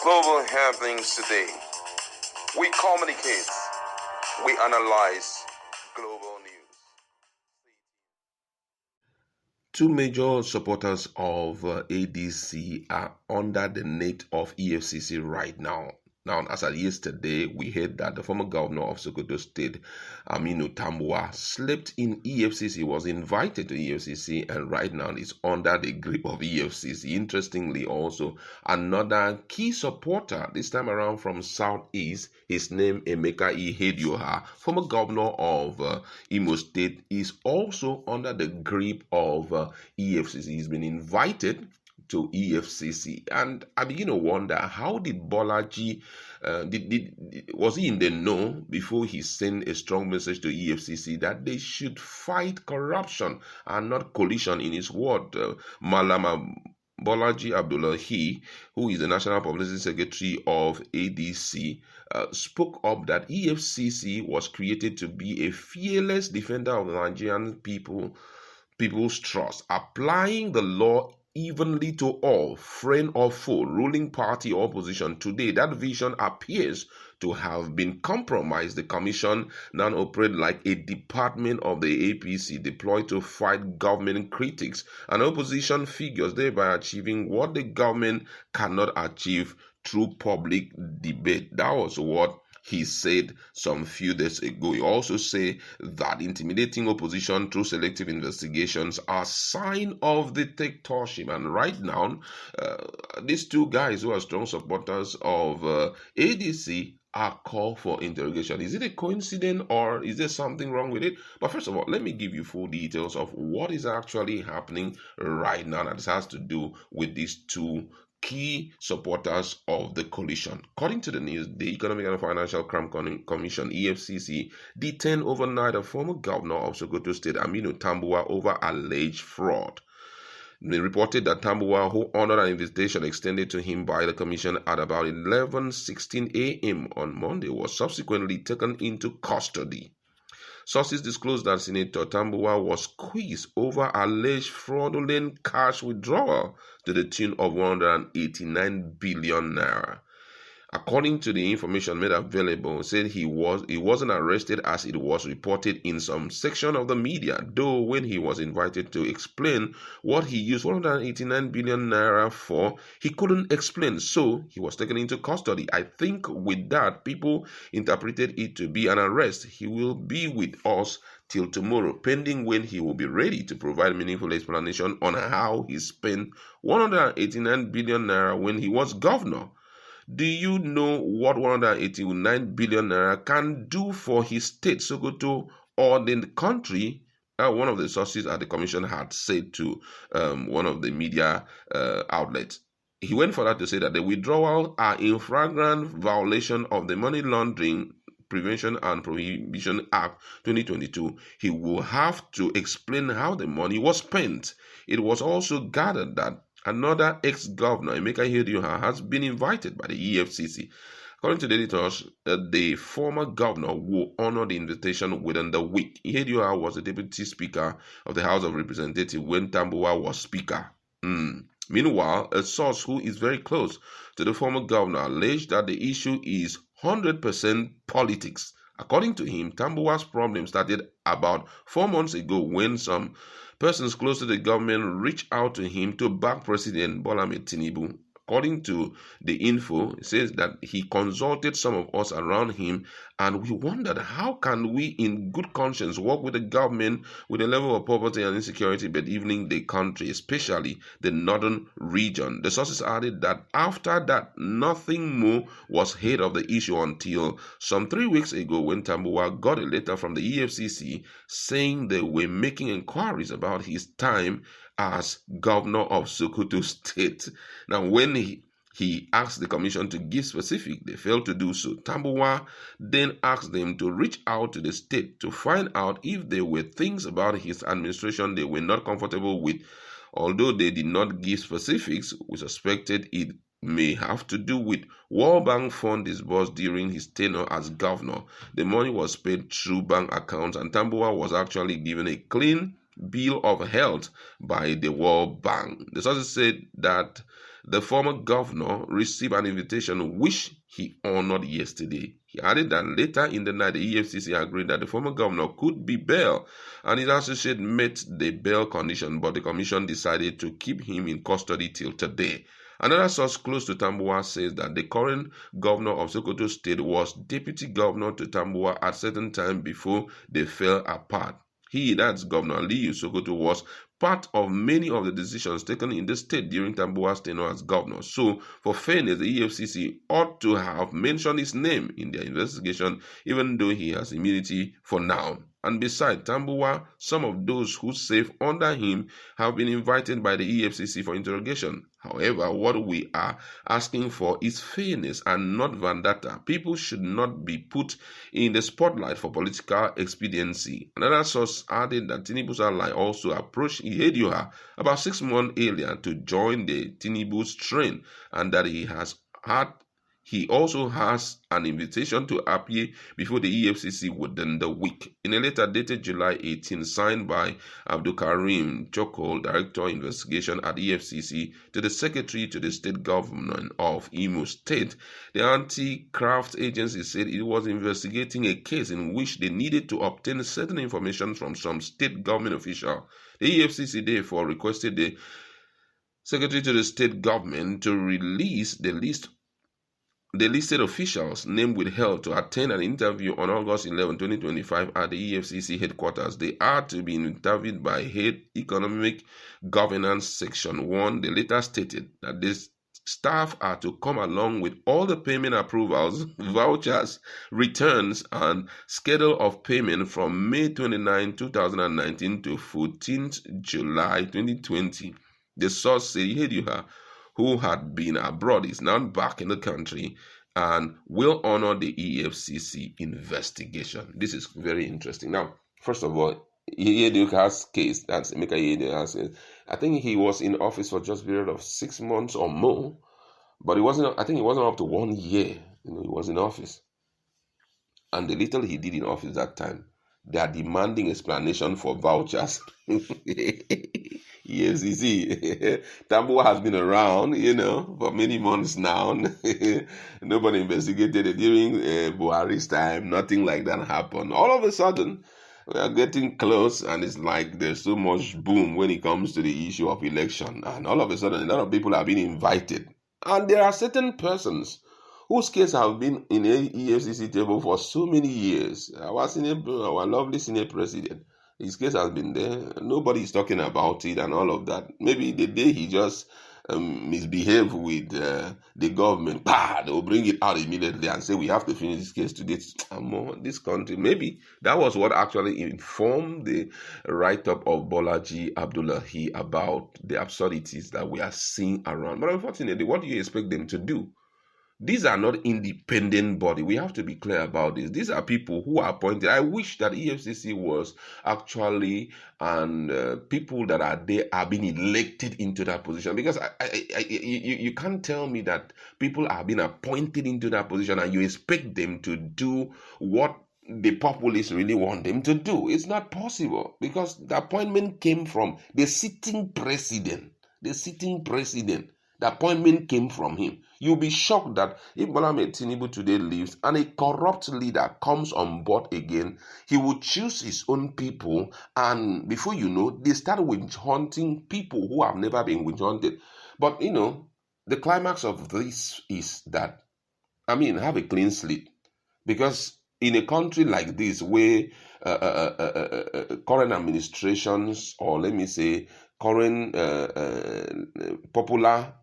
Global happenings today. We communicate. We analyze global news. Two major supporters of ADC are under the net of EFCC right now. Now, as of yesterday, we heard that the former governor of Sokoto State, Aminu, Tambuwal, slept in EFCC, was invited to EFCC, and right now is under the grip of EFCC. Interestingly, also, another key supporter, this time around from Southeast, his name Emeka Ihedioha, former governor of Imo State, is also under the grip of EFCC. He's been invited to EFCC, and I begin to wonder, how did Bolaji was he in the know before he sent a strong message to EFCC that they should fight corruption and not collusion? In his word, Malama Bolaji Abdullahi, who is the National Publicity Secretary of ADC, spoke up that EFCC was created to be a fearless defender of the Nigerian people's trust, applying the law evenly to all, friend or foe, ruling party or opposition. Today, that vision appears to have been compromised. The commission now operates like a department of the APC deployed to fight government critics and opposition figures, thereby achieving what the government cannot achieve through public debate. That was what he said some few days ago. He also said that intimidating opposition through selective investigations are a sign of dictatorship. And right now, these two guys who are strong supporters of ADC are called for interrogation. Is it a coincidence or is there something wrong with it? But first of all, let me give you full details of what is actually happening right now that has to do with these two key supporters of the coalition. According to the news, the Economic and Financial Crime Commission, EFCC, detained overnight a former governor of Sokoto State, Aminu Tambuwal, over alleged fraud. They reported that Tambuwal, who honored an invitation extended to him by the commission at about 11:16 a.m. on Monday, was subsequently taken into custody. Sources disclosed that Senator Tambuwal was quizzed over alleged fraudulent cash withdrawal to the tune of 189 billion naira. According to the information made available, it said he wasn't arrested as it was reported in some section of the media, though when he was invited to explain what he used 189 billion naira for, he couldn't explain, so he was taken into custody. I think with that, people interpreted it to be an arrest. He will be with us till tomorrow, pending when he will be ready to provide meaningful explanation on how he spent 189 billion naira when he was governor. Do you know what 189 billion naira can do for his state, Sokoto, or the country? One of the sources at the commission had said to one of the media outlets. He went further to say that the withdrawal are in flagrant violation of the Money Laundering Prevention and Prohibition Act 2022. He will have to explain how the money was spent. It was also gathered that another ex-governor, Emeka Ihedioha, has been invited by the EFCC. According to the editors, the former governor will honor the invitation within the week. Ihedioha was the deputy speaker of the House of Representatives when Tambuwal was speaker. Meanwhile, a source who is very close to the former governor alleged that the issue is 100% politics. According to him, Tambuwal's problem started about 4 months ago when some persons close to the government reached out to him to back President Bola Ahmed Tinubu. According to the info, it says that he consulted some of us around him, and we wondered how can we in good conscience work with the government with a level of poverty and insecurity bedeviling the country, especially the northern region. The sources added that after that, nothing more was heard of the issue until some 3 weeks ago when Tambuwal got a letter from the EFCC saying they were making inquiries about his time as governor of Sokoto State. Now, when he asked the commission to give specific, they failed to do so. Tambuwal then asked them to reach out to the state to find out if there were things about his administration they were not comfortable with. Although they did not give specifics, we suspected it may have to do with World Bank fund disbursed during his tenure as governor. The money was paid through bank accounts, and Tambuwal was actually given a clean bill of health by the World Bank. The sources said that the former governor received an invitation which he honored yesterday. He added that later in the night, the EFCC agreed that the former governor could be bailed, and his associate met the bail condition, but the commission decided to keep him in custody till today. Another source close to Tambuwal says that the current governor of Sokoto State was deputy governor to Tambuwal at certain time before they fell apart. He, that's Governor Aliyu Sokoto, was part of many of the decisions taken in the state during Tambuwal's tenure as governor. So, for fairness, the EFCC ought to have mentioned his name in their investigation, even though he has immunity for now. And besides Tambuwal, some of those who serve under him have been invited by the EFCC for interrogation. However, what we are asking for is fairness and not vendetta. People should not be put in the spotlight for political expediency. Another source added that Tinubu's ally also approached Ihedioha about 6 months earlier to join the Tinubu's train, and that he also has an invitation to appear before the EFCC within the week. In a letter dated July 18, signed by Abdulkarim Chokol, Director Investigation at EFCC, to the Secretary to the State Government of Imo State, the anti-graft agency said it was investigating a case in which they needed to obtain certain information from some state government official. The EFCC therefore requested the Secretary to the State Government to release the listed officials named withheld to attend an interview on August 11, 2025 at the EFCC headquarters. They are to be interviewed by Head Economic Governance Section 1. The letter stated that this staff are to come along with all the payment approvals, vouchers, returns, and schedule of payment from May 29, 2019 to 14th July 2020. The source said Ihedioha, who had been abroad, is now back in the country and will honor the EFCC investigation. This is very interesting. Now, first of all, Ihedioha's case, that's Emeka Ihedioha's case, I think he was in office for just a period of 6 months or more, but it wasn't up to 1 year. He was in office. And the little he did in office that time, they are demanding explanation for vouchers. Yes, you see, Tambuwal has been around, for many months now. Nobody investigated it during Buhari's time. Nothing like that happened. All of a sudden, we are getting close, and it's like there's so much boom when it comes to the issue of election. And all of a sudden, a lot of people have been invited. And there are certain persons whose case have been in the EFCC table for so many years. Our lovely senior president, his case has been there. Nobody is talking about it and all of that. Maybe the day he just misbehaved with the government, they'll bring it out immediately and say, we have to finish this case today. This country, maybe that was what actually informed the write-up of Bolaji Abdullahi about the absurdities that we are seeing around. But unfortunately, what do you expect them to do? These are not independent body. We have to be clear about this. These are people who are appointed. I wish that EFCC was actually people that are there are being elected into that position, because you can't tell me that people are being appointed into that position and you expect them to do what the populace really want them to do. It's not possible, because the appointment came from the sitting president. The appointment came from him. You'll be shocked that if Bola Ahmed Tinubu today leaves and a corrupt leader comes on board again, he will choose his own people, and before you know, they start witch hunting people who have never been witch hunted. But the climax of this is that, have a clean slate, because in a country like this, where current administrations, or let me say current popular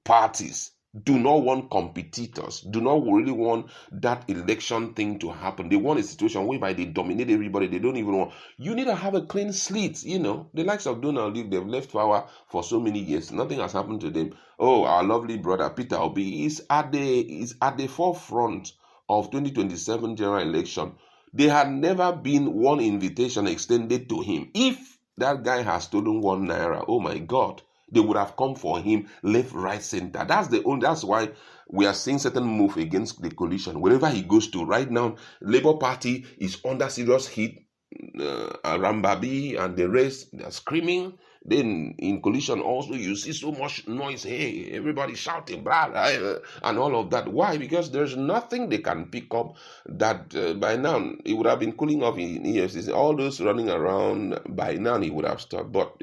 parties do not want competitors, do not really want that election thing to happen. They want a situation whereby they dominate everybody. They don't even want. You need to have a clean slate. The likes of Donald Duke, they've left power for so many years. Nothing has happened to them. Oh, our lovely brother Peter Obi is at the forefront of 2027 general election. There had never been one invitation extended to him. If that guy has stolen 1 naira, oh my God, they would have come for him left, right, center. That's why we are seeing certain move against the coalition. Wherever he goes to right now, Labour Party is under serious heat. Rambabi and the rest, they are screaming. Then in collision also, you see so much noise. Hey, everybody shouting, blah, blah, and all of that. Why? Because there's nothing they can pick up that by now, it would have been cooling off in EFCC. All those running around, by now, he would have stopped. But,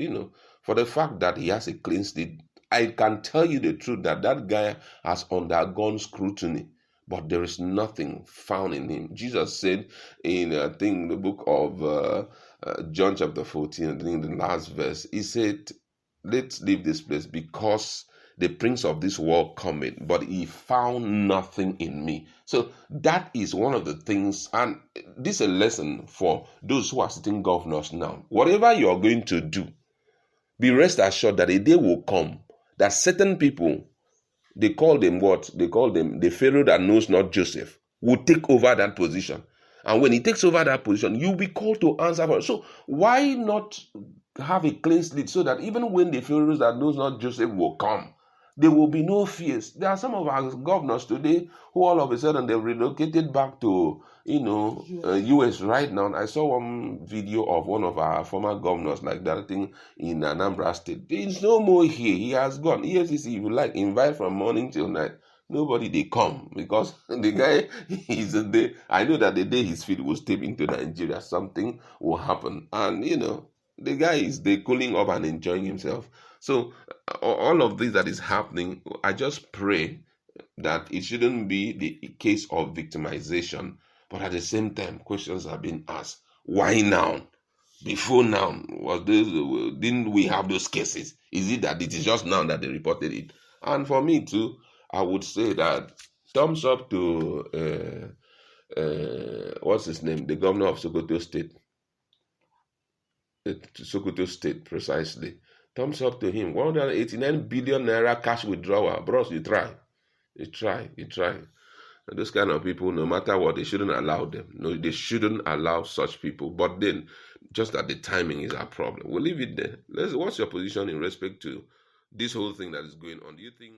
for the fact that he has a clean slate, I can tell you the truth that that guy has undergone scrutiny, but there is nothing found in him. Jesus said in, I think, the book of John chapter 14, I think the last verse, he said, let's leave this place because the prince of this world cometh, but he found nothing in me. So that is one of the things, and this is a lesson for those who are sitting governors now. Whatever you are going to do, be rest assured that a day will come that certain people, they call them what? They call them the Pharaoh that knows not Joseph, will take over that position. And when he takes over that position, you'll be called to answer for it. So why not have a clean slate so that even when the Pharaohs that knows not Joseph will come, there will be no fears. There are some of our governors today who all of a sudden they've relocated back to US right now. I saw one video of one of our former governors like that thing in Anambra State. There's no more here. He has gone. EFCC, if you like, invite from morning till night. Nobody they come because the guy is a day. I know that the day his feet will step into Nigeria, something will happen. And the guy is the cooling up and enjoying himself. So all of this that is happening, I just pray that it shouldn't be the case of victimization, but at the same time, questions are being asked. Why now? Before now, didn't we have those cases? Is it that it is just now that they reported it? And for me too, I would say that thumbs up to what's his name, the governor of Sokoto State, precisely. Thumbs up to him. 189 billion naira cash withdrawal. Bros, you try. And those kind of people, no matter what, they shouldn't allow them. No, they shouldn't allow such people. But then, just that the timing is our problem. We'll leave it there. What's your position in respect to this whole thing that is going on? Do you think